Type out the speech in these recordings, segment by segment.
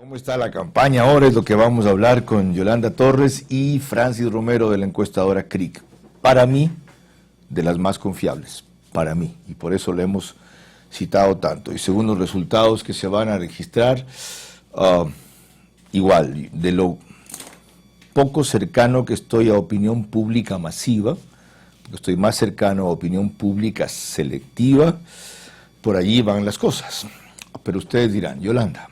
¿Cómo está la campaña ahora? Es lo que vamos a hablar con Yolanda Torres y Francis Romero de la encuestadora CRIC. Para mí, de las más confiables, para mí, y por eso le hemos citado tanto. Y según los resultados que se van a registrar, igual, de lo poco cercano que estoy a opinión pública masiva, porque estoy más cercano a opinión pública selectiva, por allí van las cosas. Pero ustedes dirán, Yolanda.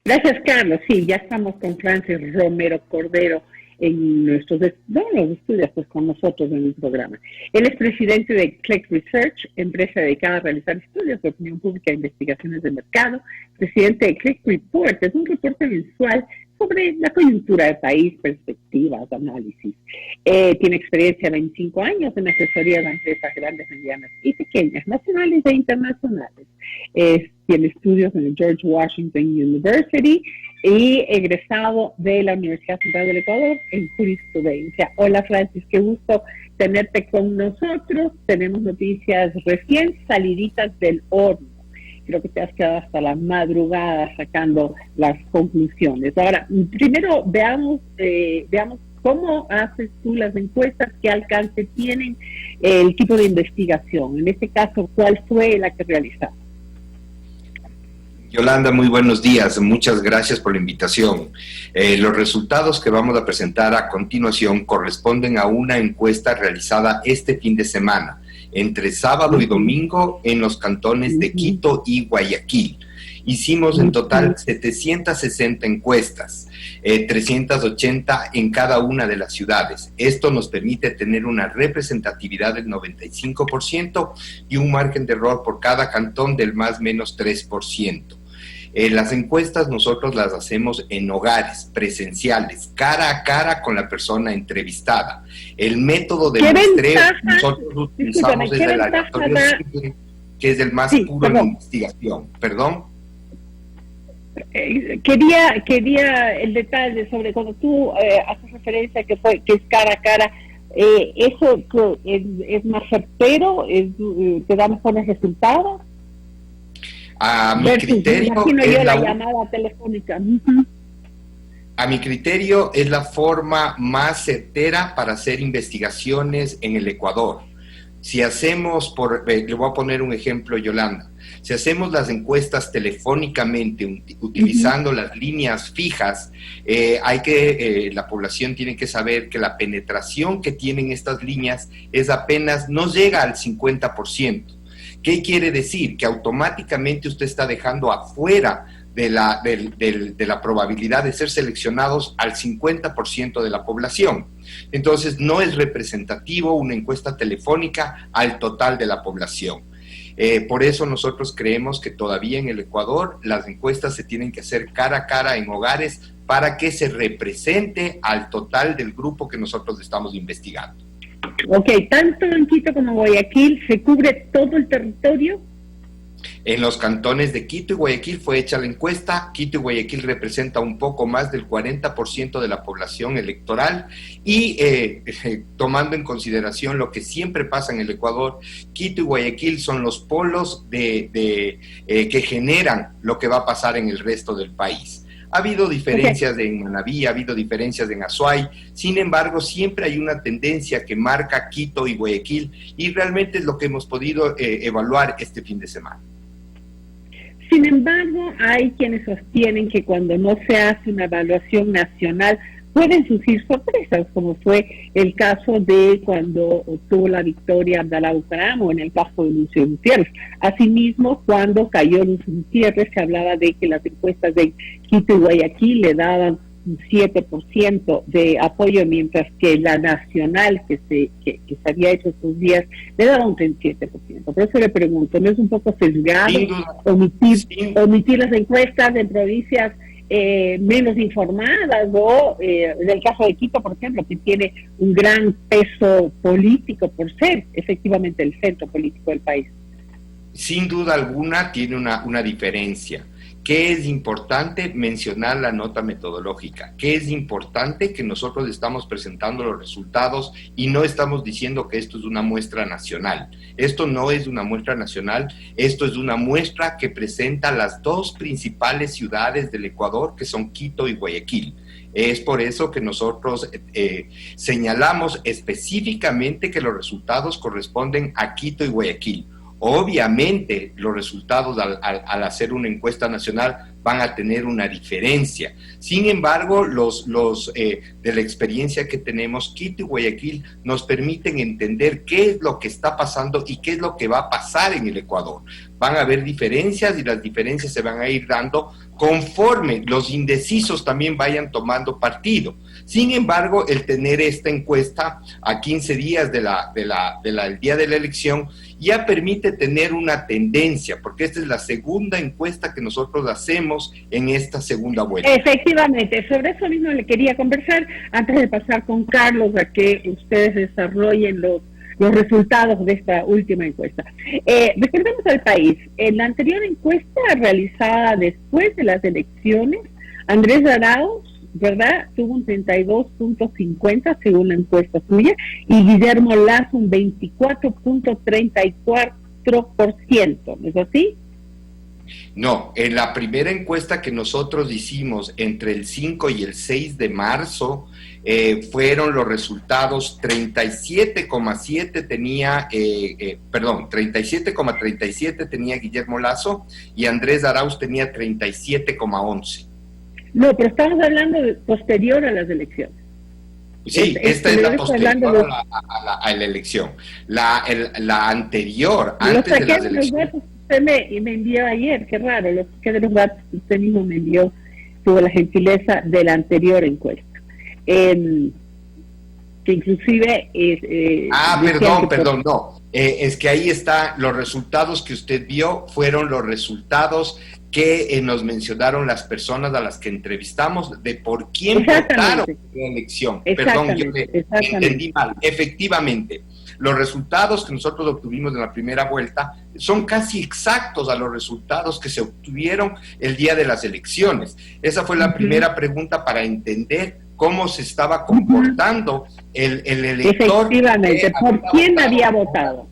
Gracias, Carlos. Sí, ya estamos con Francis Romero Cordero en nuestros estudios, pues con nosotros en el programa. Él es presidente de Click Research, empresa dedicada a realizar estudios de opinión pública e investigaciones de mercado. Presidente de Click Report, es un reporte mensual sobre la coyuntura del país, perspectivas, análisis. Tiene experiencia de 25 años en asesoría de empresas grandes, medianas y pequeñas, nacionales e internacionales. Tiene estudios en el George Washington University y egresado de la Universidad Central del Ecuador en jurisprudencia. Hola Francis, qué gusto tenerte con nosotros. Tenemos noticias recién saliditas del horno. Creo que te has quedado hasta la madrugada sacando las conclusiones. Ahora, primero veamos cómo haces tú las encuestas, qué alcance tienen, el tipo de investigación. En este caso, ¿cuál fue la que realizaste? Yolanda, muy buenos días. Muchas gracias por la invitación. Los resultados que vamos a presentar a continuación corresponden a una encuesta realizada este fin de semana, entre sábado y domingo, en los cantones de Quito y Guayaquil. Hicimos en total 760 encuestas, 380 en cada una de las ciudades. Esto nos permite tener una representatividad del 95% y un margen de error por cada cantón del más o menos 3%. Las encuestas nosotros las hacemos en hogares, presenciales, cara a cara con la persona entrevistada. El método de muestreo que nosotros utilizamos es el aleatorio simple, que es el más puro en investigación. ¿Perdón? Quería el detalle sobre cuando tú haces referencia que es cara a cara. ¿Eso es más certero? ¿Te da mejores resultados? A mi criterio es la llamada telefónica. A mi criterio es la forma más certera para hacer investigaciones en el Ecuador. Si hacemos, le voy a poner un ejemplo, Yolanda, si hacemos las encuestas telefónicamente utilizando las líneas fijas, la población tiene que saber que la penetración que tienen estas líneas es apenas, no llega al 50%. ¿Qué quiere decir? Que automáticamente usted está dejando afuera de la probabilidad de ser seleccionados al 50% de la población. Entonces, no es representativo una encuesta telefónica al total de la población. Por eso nosotros creemos que todavía en el Ecuador las encuestas se tienen que hacer cara a cara en hogares para que se represente al total del grupo que nosotros estamos investigando. Ok, tanto en Quito como Guayaquil, ¿se cubre todo el territorio? En los cantones de Quito y Guayaquil fue hecha la encuesta. Quito y Guayaquil representa un poco más del 40% de la población electoral y tomando en consideración lo que siempre pasa en el Ecuador, Quito y Guayaquil son los polos que generan lo que va a pasar en el resto del país. Ha habido diferencias en Manabí, ha habido diferencias en Azuay, sin embargo, siempre hay una tendencia que marca Quito y Guayaquil y realmente es lo que hemos podido evaluar este fin de semana. Sin embargo, hay quienes sostienen que cuando no se hace una evaluación nacional pueden surgir sorpresas, como fue el caso de cuando obtuvo la victoria Abdalá Bucaram o en el caso de Lucio Gutiérrez. Asimismo, cuando cayó Lucio Gutiérrez, se hablaba de que las encuestas de Quito y Guayaquil le daban un 7% de apoyo, mientras que la nacional que se había hecho estos días le daba un 37%. Por eso le pregunto, ¿no es un poco sesgado omitir las encuestas en provincias menos informadas o en el caso de Quito, por ejemplo, que tiene un gran peso político por ser efectivamente el centro político del país? Sin duda alguna tiene una diferencia. ¿Qué es importante? Mencionar la nota metodológica. ¿Qué es importante? Que nosotros estamos presentando los resultados y no estamos diciendo que esto es una muestra nacional. Esto no es una muestra nacional, esto es una muestra que presenta las dos principales ciudades del Ecuador, que son Quito y Guayaquil. Es por eso que nosotros señalamos específicamente que los resultados corresponden a Quito y Guayaquil. Obviamente, los resultados al hacer una encuesta nacional van a tener una diferencia. Sin embargo, de la experiencia que tenemos, Quito y Guayaquil nos permiten entender qué es lo que está pasando y qué es lo que va a pasar en el Ecuador. Van a haber diferencias y las diferencias se van a ir dando conforme los indecisos también vayan tomando partido. Sin embargo, el tener esta encuesta a 15 días del día de la elección ya permite tener una tendencia, porque esta es la segunda encuesta que nosotros hacemos en esta segunda vuelta. Efectivamente, sobre eso mismo le quería conversar antes de pasar con Carlos a que ustedes desarrollen los resultados de esta última encuesta. Recordemos al país, en la anterior encuesta realizada después de las elecciones, Andrés Arauz, ¿verdad?, tuvo un 32.50 según la encuesta suya, y Guillermo Lasso un 24.34%, ¿no es así? No, en la primera encuesta que nosotros hicimos entre el 5 y el 6 de marzo, fueron los resultados 37,7 tenía, 37,37 tenía Guillermo Lasso y Andrés Arauz tenía 37,11. No, pero estamos hablando de posterior a las elecciones. Sí, esta es la posterior a la elección. La anterior, antes de las elecciones. Usted me envió ayer, qué raro, los que de los datos que usted mismo me envió, tuvo la gentileza de la anterior encuesta. Que inclusive... perdón, no. Es que ahí está, los resultados que usted vio fueron los resultados que nos mencionaron las personas a las que entrevistamos de por quién votaron en la elección. Perdón, yo me entendí mal. Efectivamente, los resultados que nosotros obtuvimos en la primera vuelta son casi exactos a los resultados que se obtuvieron el día de las elecciones. Esa fue la primera pregunta para entender cómo se estaba comportando el elector. Efectivamente, ¿por quién había votado?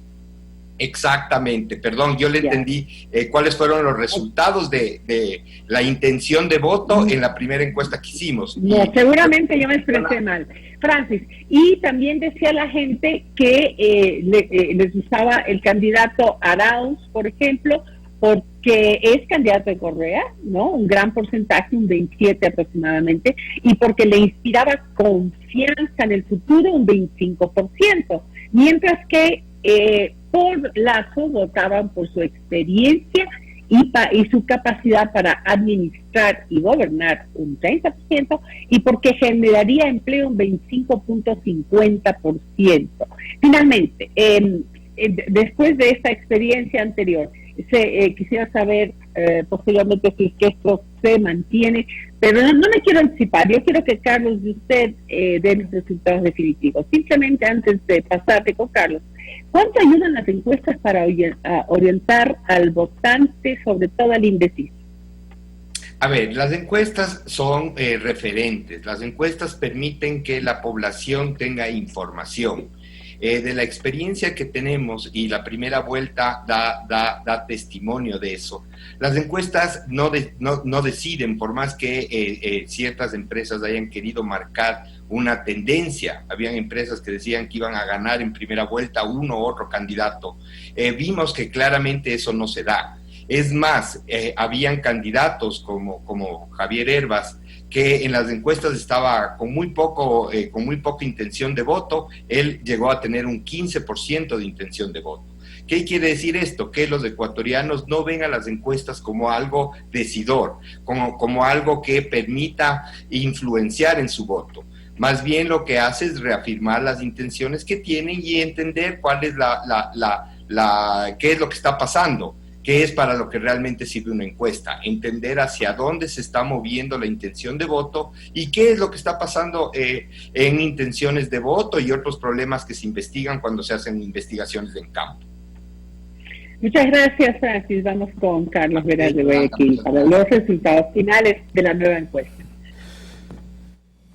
Exactamente, perdón, yo le entendí cuáles fueron los resultados de la intención de voto en la primera encuesta que hicimos. No, seguramente yo me expresé mal. Francis, y también decía la gente que les usaba el candidato Arauz, por ejemplo, porque es candidato de Correa, ¿no? Un gran porcentaje, un 27 aproximadamente, y porque le inspiraba confianza en el futuro, un 25%, mientras que por Lasso votaban por su experiencia y su capacidad para administrar y gobernar un 30%, y porque generaría empleo un 25.50%. Finalmente, después de esta experiencia anterior, quisiera saber posteriormente si es que esto se mantiene, pero no me quiero anticipar. Yo quiero que Carlos de usted dé los resultados definitivos. Simplemente antes de pasarte con Carlos, ¿cuánto ayudan las encuestas para orientar al votante, sobre todo al indeciso? A ver, las encuestas son referentes. Las encuestas permiten que la población tenga información. De la experiencia que tenemos, y la primera vuelta da testimonio de eso, las encuestas no deciden, por más que ciertas empresas hayan querido marcar una tendencia. Habían empresas que decían que iban a ganar en primera vuelta uno u otro candidato. Vimos que claramente eso no se da. Es más, habían candidatos como Javier Hervas, que en las encuestas estaba con muy poca intención de voto. Él llegó a tener un 15% de intención de voto. ¿Qué quiere decir esto? Que los ecuatorianos no ven a las encuestas como algo decidor, como algo que permita influenciar en su voto. Más bien lo que hace es reafirmar las intenciones que tienen y entender cuál es qué es lo que está pasando. ¿Qué es para lo que realmente sirve una encuesta? Entender hacia dónde se está moviendo la intención de voto y qué es lo que está pasando en intenciones de voto y otros problemas que se investigan cuando se hacen investigaciones en campo. Muchas gracias, Francis. Vamos con Carlos Veras de Guayaquil para los resultados finales de la nueva encuesta.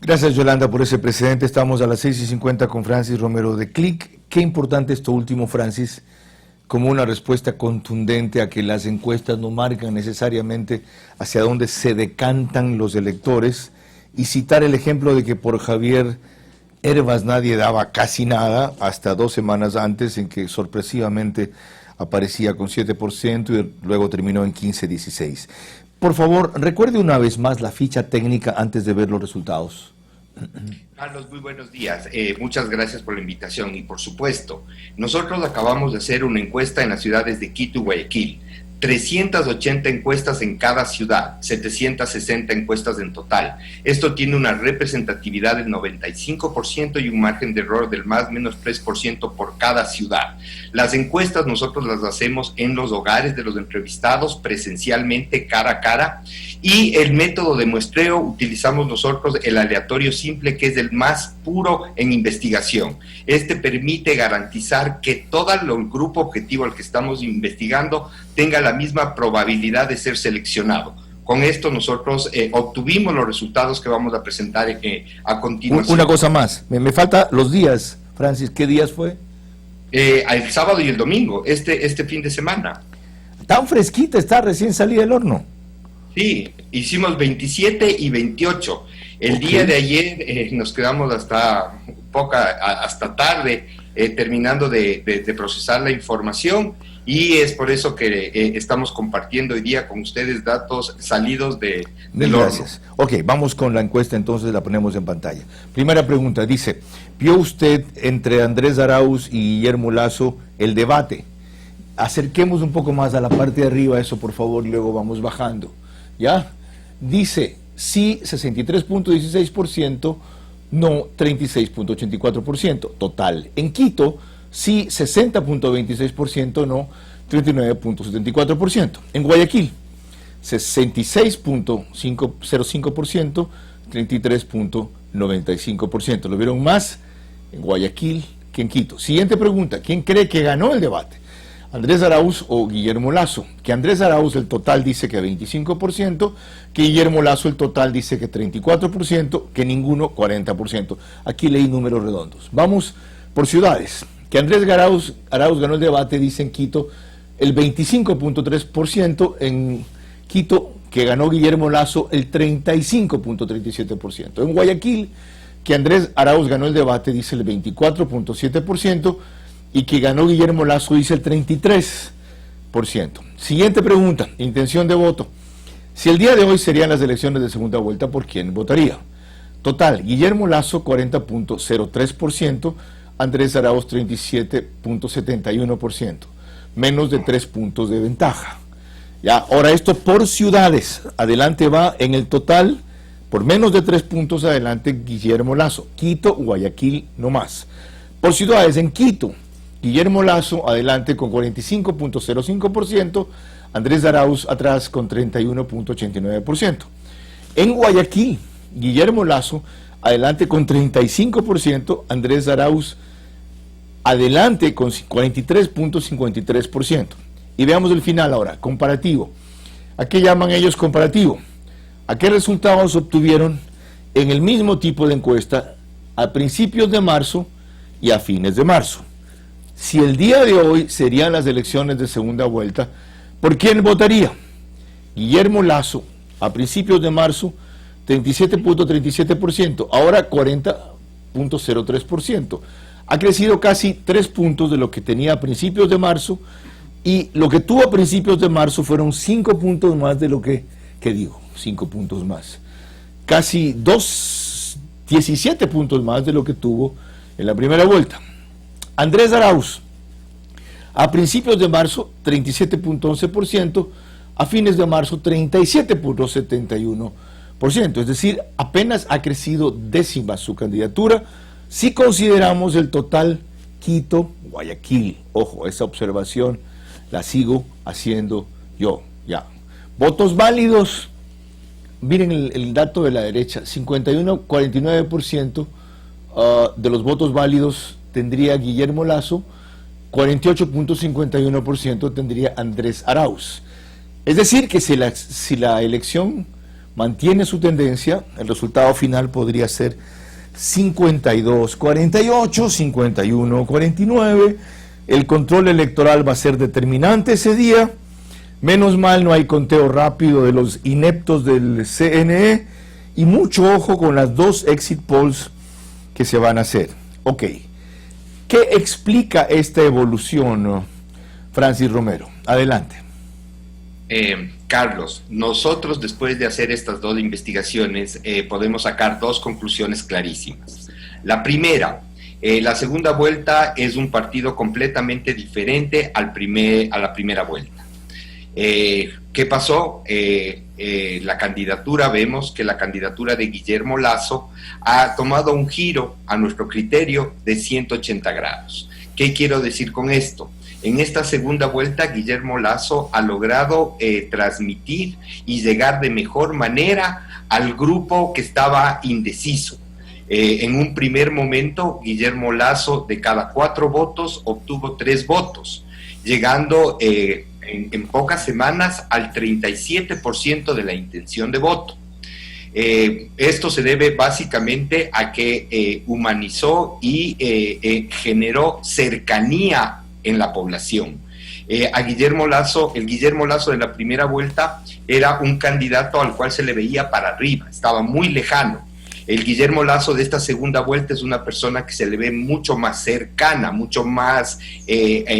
Gracias, Yolanda, por ese precedente. Estamos a las 6:50 con Francis Romero de Click. Qué importante esto último, Francis, como una respuesta contundente a que las encuestas no marcan necesariamente hacia dónde se decantan los electores, y citar el ejemplo de que por Javier Hervas nadie daba casi nada hasta 2 semanas antes, en que sorpresivamente aparecía con 7% y luego terminó en 15-16. Por favor, recuerde una vez más la ficha técnica antes de ver los resultados. Carlos, muy buenos días. Muchas gracias por la invitación y por supuesto, nosotros acabamos de hacer una encuesta en las ciudades de Quito y Guayaquil. 380 encuestas en cada ciudad, 760 encuestas en total. Esto tiene una representatividad del 95% y un margen de error del más o menos 3% por cada ciudad. Las encuestas nosotros las hacemos en los hogares de los entrevistados, presencialmente, cara a cara, y el método de muestreo utilizamos nosotros el aleatorio simple, que es el más puro en investigación. Este permite garantizar que todo el grupo objetivo al que estamos investigando tenga la misma probabilidad de ser seleccionado. Con esto nosotros obtuvimos los resultados que vamos a presentar a continuación. Una cosa más, me falta los días, Francis. ¿Qué días fue? El sábado y el domingo, este fin de semana. Tan fresquita, está recién salida del horno. Sí, hicimos 27 y 28. El día de ayer nos quedamos hasta tarde terminando de procesar la información, y es por eso que estamos compartiendo hoy día con ustedes datos salidos del horno. Gracias. Ok, vamos con la encuesta, entonces la ponemos en pantalla. Primera pregunta, dice, ¿vio usted entre Andrés Arauz y Guillermo Lasso el debate? Acerquemos un poco más a la parte de arriba eso, por favor, y luego vamos bajando. ¿Ya? Dice, sí, 63.16%, no, 36.84%, total. En Quito, sí, 60.26%, no, 39.74%. En Guayaquil, 66.05%, 33.95%. ¿Lo vieron más en Guayaquil que en Quito? Siguiente pregunta, ¿quién cree que ganó el debate? ¿Andrés Arauz o Guillermo Lasso? Que Andrés Arauz el total dice que 25%, que Guillermo Lasso el total dice que 34%, que ninguno 40%. Aquí leí números redondos. Vamos por ciudades. Que Andrés Arauz ganó el debate, dice en Quito, el 25.3%, en Quito, que ganó Guillermo Lasso, el 35.37%. En Guayaquil, que Andrés Arauz ganó el debate, dice el 24.7%, y que ganó Guillermo Lasso, dice el 33%. Siguiente pregunta, intención de voto. Si el día de hoy serían las elecciones de segunda vuelta, ¿por quién votaría? Total, Guillermo Lasso 40.03%, Andrés Arauz 37.71%, menos de 3 puntos de ventaja. Ya, ahora esto por ciudades, adelante va en el total, por menos de 3 puntos adelante Guillermo Lasso, Quito, Guayaquil, no más. Por ciudades, en Quito, Guillermo Lasso adelante con 45.05%, Andrés Arauz atrás con 31.89%. En Guayaquil, Guillermo Lasso adelante con 35%, Andrés Arauz adelante con 43.53%. Y veamos el final ahora, comparativo. ¿A qué llaman ellos comparativo? ¿A qué resultados obtuvieron en el mismo tipo de encuesta a principios de marzo y a fines de marzo? Si el día de hoy serían las elecciones de segunda vuelta, ¿por quién votaría? Guillermo Lasso, a principios de marzo, 37.37%, ahora 40.03%. Ha crecido casi 3 puntos de lo que tenía a principios de marzo, y lo que tuvo a principios de marzo fueron 5 puntos más de lo que digo, 5 puntos más. Casi 17 puntos más de lo que tuvo en la primera vuelta. Andrés Arauz, a principios de marzo, 37.11%, a fines de marzo, 37.71%, es decir, apenas ha crecido décimas su candidatura, si consideramos el total Quito-Guayaquil. Ojo, esa observación la sigo haciendo yo, ya. Votos válidos, miren el dato de la derecha, 51-49% de los votos válidos tendría Guillermo Lasso, 48.51% tendría Andrés Arauz. Es decir, que si la elección mantiene su tendencia, el resultado final podría ser 52-48, 51-49. El control electoral va a ser determinante ese día. Menos mal no hay conteo rápido de los ineptos del CNE y mucho ojo con las 2 exit polls que se van a hacer. Ok, ¿qué explica esta evolución, Francis Romero? Adelante. Carlos, nosotros después de hacer estas 2 investigaciones podemos sacar 2 conclusiones clarísimas. La primera, la segunda vuelta es un partido completamente diferente a la primera vuelta. ¿Qué pasó? Vemos que la candidatura de Guillermo Lasso ha tomado un giro a nuestro criterio de 180 grados. ¿Qué quiero decir con esto? En esta segunda vuelta, Guillermo Lasso ha logrado transmitir y llegar de mejor manera al grupo que estaba indeciso. En un primer momento, Guillermo Lasso, de cada 4 votos, obtuvo 3 votos, llegando en pocas semanas al 37% de la intención de voto. Esto se debe básicamente a que humanizó y generó cercanía en la población. A Guillermo Lasso, el Guillermo Lasso de la primera vuelta era un candidato al cual se le veía para arriba, estaba muy lejano. El Guillermo Lasso de esta segunda vuelta es una persona que se le ve mucho más cercana, mucho más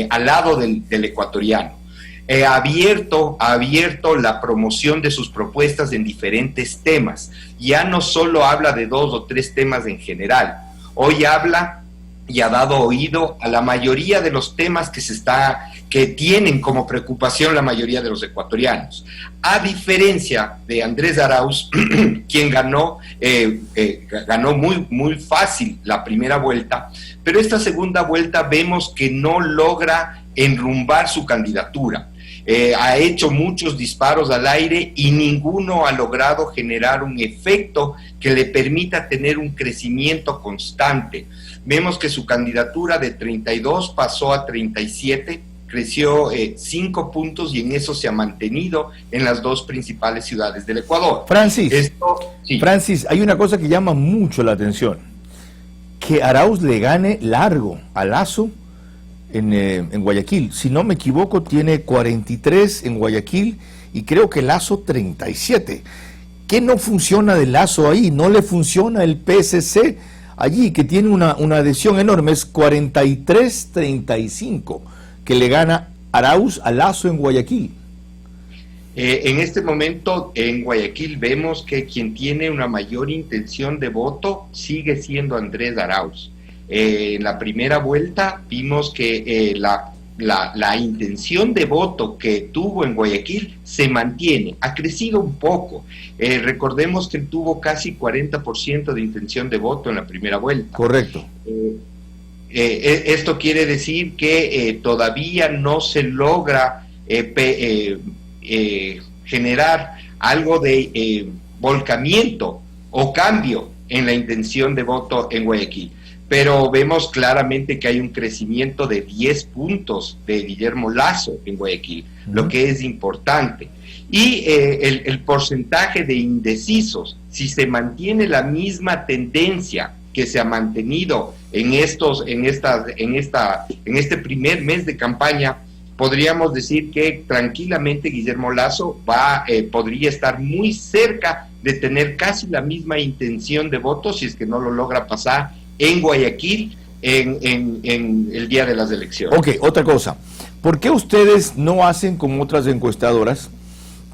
al lado del ecuatoriano. Ha abierto la promoción de sus propuestas en diferentes temas. Ya no solo habla de 2 o 3 temas en general, hoy habla y ha dado oído a la mayoría de los temas que tienen como preocupación la mayoría de los ecuatorianos. A diferencia de Andrés Arauz, quien ganó muy fácil la primera vuelta, pero esta segunda vuelta vemos que no logra enrumbar su candidatura. Ha hecho muchos disparos al aire y ninguno ha logrado generar un efecto que le permita tener un crecimiento constante. Vemos que su candidatura de 32 pasó a 37, creció 5 puntos y en eso se ha mantenido en las 2 principales ciudades del Ecuador. Francis, Francis, hay una cosa que llama mucho la atención, que Arauz le gane largo a Lasso en Guayaquil. Si no me equivoco, tiene 43 en Guayaquil y creo que Lasso 37. ¿Qué no funciona de Lasso ahí? ¿No le funciona el PSC allí, que tiene una adhesión enorme? Es 43-35 que le gana Arauz a Lasso en Guayaquil. En este momento en Guayaquil vemos que quien tiene una mayor intención de voto sigue siendo Andrés Arauz. En la primera vuelta vimos que la intención de voto que tuvo en Guayaquil se mantiene, ha crecido un poco. Recordemos que tuvo casi 40% de intención de voto en la primera vuelta. Correcto. Esto quiere decir que todavía no se logra generar algo de volcamiento o cambio en la intención de voto en Guayaquil. Pero vemos claramente que hay un crecimiento de 10 puntos de Guillermo Lasso en Guayaquil, lo que es importante. Y el porcentaje de indecisos, si se mantiene la misma tendencia que se ha mantenido en este primer mes de campaña, podríamos decir que tranquilamente Guillermo Lasso podría estar muy cerca de tener casi la misma intención de voto, si es que no lo logra pasar en Guayaquil en el día de las elecciones. Ok, otra cosa. ¿Por qué ustedes no hacen como otras encuestadoras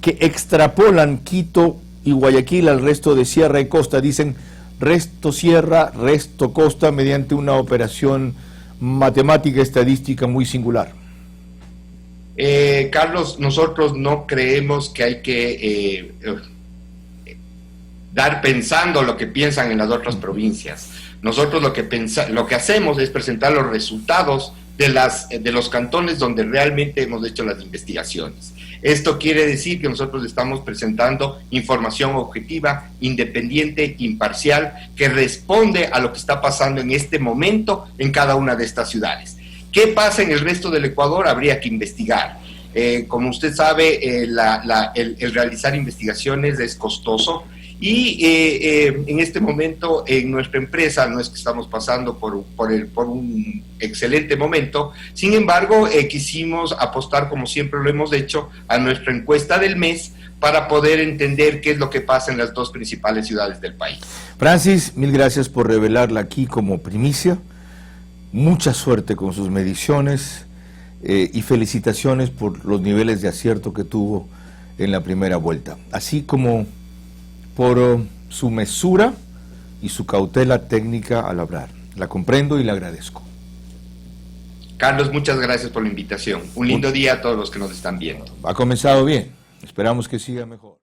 que extrapolan Quito y Guayaquil al resto de Sierra y Costa? Dicen resto Sierra, resto Costa, mediante una operación matemática estadística muy singular. Carlos, nosotros no creemos que hay que dar pensando lo que piensan en las otras provincias. Nosotros lo que hacemos es presentar los resultados de los cantones donde realmente hemos hecho las investigaciones. Esto quiere decir que nosotros estamos presentando información objetiva, independiente, imparcial, que responde a lo que está pasando en este momento en cada una de estas ciudades. ¿Qué pasa en el resto del Ecuador? Habría que investigar. Como usted sabe, el realizar investigaciones es costoso y en este momento en nuestra empresa no es que estamos pasando por un excelente momento, sin embargo quisimos apostar, como siempre lo hemos hecho, a nuestra encuesta del mes para poder entender qué es lo que pasa en las dos principales ciudades del país. Francis, mil gracias por revelarla aquí como primicia. Mucha suerte con sus mediciones y felicitaciones por los niveles de acierto que tuvo en la primera vuelta, así como por su mesura y su cautela técnica al hablar. La comprendo y le agradezco. Carlos, muchas gracias por la invitación. Un lindo día a todos los que nos están viendo. Ha comenzado bien, esperamos que siga mejor.